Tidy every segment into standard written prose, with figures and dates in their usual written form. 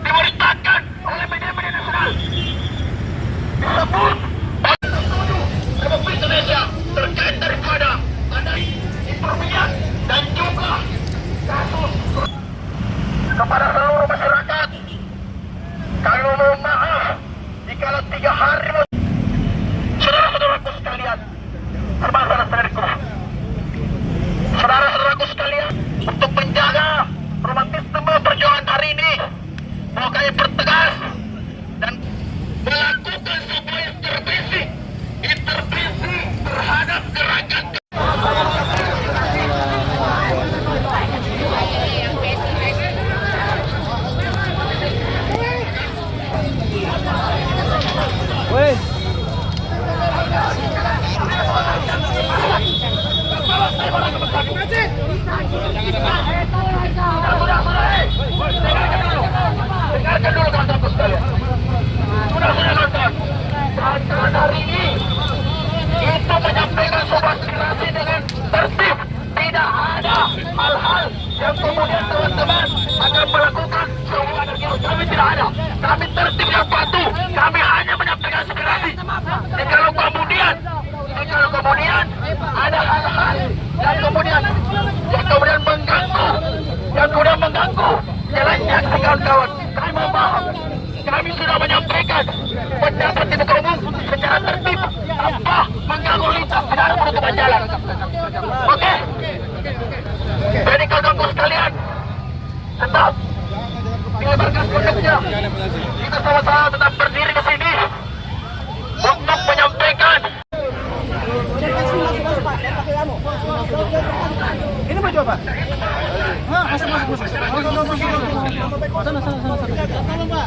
diberitakan oleh media-media nasional disebut Republik Indonesia terkait daripada ada informasi dan juga kasus kepada seluruh masyarakat. Kami mohon maaf jika 3 hari saudara-saudaraku sekalian, saudara-saudaraku sekalian, untuk menjaga romantisme perjuangan hari ini, mau kami pertegas dan melakukan sebuah intervensi terhadap gerakan. Dengarkan dulu teman-temanku sekalian. Sudah nonton. Gerakan hari ini itu menyampaikan sebuah aspirasi dengan tertib. Tidak ada hal-hal yang kemudian teman-teman akan melakukan sebuah energi. Kami tidak ada. Kami tertib dan patuh. Kami hanya menyampaikan aspirasi. Kalau kemudian ada hal-hal yang kemudian mengganggu jalannya aksi kawan-kawan, kami mohon, kami sudah menyampaikan pendapat di muka umum secara tertib tanpa mengganggu lintas tidak ada penutupan jalan. Oke? Jadi kawan-kawanku sekalian, tetap dilebarkan spanduknya. Kita sama-sama tetap berdiri di sini untuk menyampaikan. Ini baju apa? Masuk. Sana. Tolong, Pak.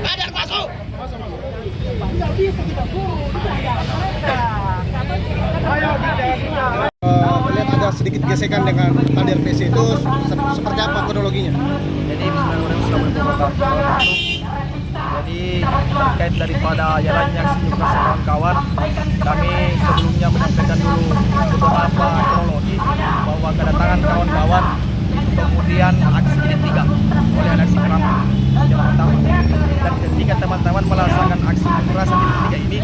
Ada masuk. Lihat ada sedikit gesekan dengan kader PC itu seperti apa kronologinya? Jadi bismillahirrahmanirrahim. Jadi terkait daripada jalannya aksi unjuk rasa kawan-kawan, kami sebelumnya menyampaikan dulu beberapa kronologi bahwa kedatangan kawan-kawan itu kemudian aksi jilid 3 oleh aksi Keramat yang pertama. Dan ketika teman-teman melaksanakan aksi unjuk rasa jilid 3 ini,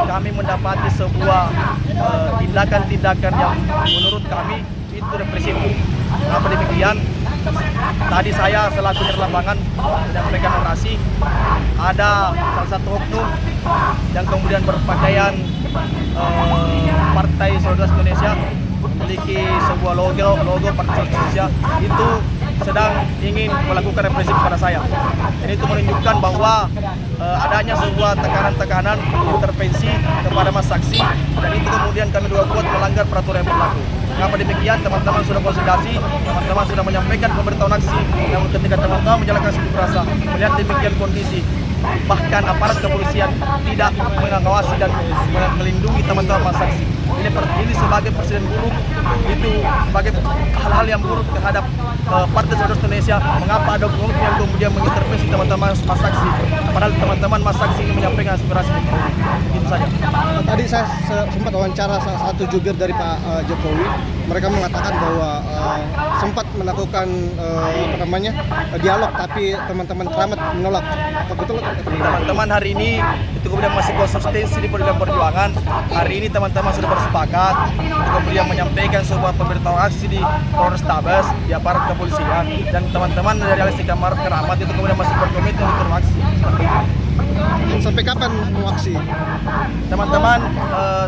kami mendapati sebuah tindakan-tindakan yang menurut kami itu represif. Kenapa demikian? Tadi saya selaku di lapangan menyampaikan orasi, ada salah satu oknum yang kemudian berpakaian Partai Solidaritas Indonesia, memiliki sebuah logo Partai Solidaritas Indonesia, itu sedang ingin melakukan represif kepada saya. Ini itu menunjukkan bahwa adanya sebuah tekanan-tekanan intervensi kepada mas saksi, dan itu kemudian kami juga buat melanggar peraturan yang berlaku. Kenapa demikian? Teman-teman sudah konsolidasi, teman-teman sudah menyampaikan pemberitahuan aksi, namun ketika teman-teman menjalankan unjuk rasa, melihat demikian kondisi, bahkan aparat kepolisian tidak mengawasi dan melindungi teman-teman mas saksi. Ini sebagai presiden buruk, itu sebagai hal-hal yang buruk terhadap Partai Solidaritas Indonesia. Mengapa ada oknum yang kemudian mengintervensi teman-teman mas saksi, padahal teman-teman mas saksi ini menyampaikan aspirasi. Itu saja. Tadi saya sempat wawancara salah satu jubir dari Pak Jokowi. Mereka mengatakan bahwa sempat melakukan dialog, tapi teman-teman Keramat menolak. Apa betul? Teman-teman hari ini itu kemudian masih konsistensi di dalam perjuangan. Hari ini teman-teman sudah bersepakat untuk kemudian menyampaikan sebuah pemberitahuan aksi di Polrestabes, di aparat kepolisian, dan teman-teman dari Aliansi Keramat itu kemudian masih berkomitmen untuk aksi. Sampai kapan mau aksi? Teman-teman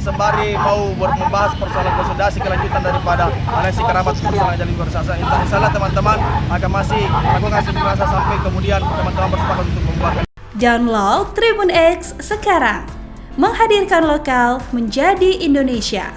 sembari mau membahas persoalan konsolidasi kelanjutan daripada Aliansi Keramat persoalan jalin bersasa, insyaallah teman-teman akan masih melakukan aksi unjuk rasa sampai kemudian teman-teman bersepakat untuk membuat. Download Tribun X sekarang, menghadirkan lokal menjadi Indonesia.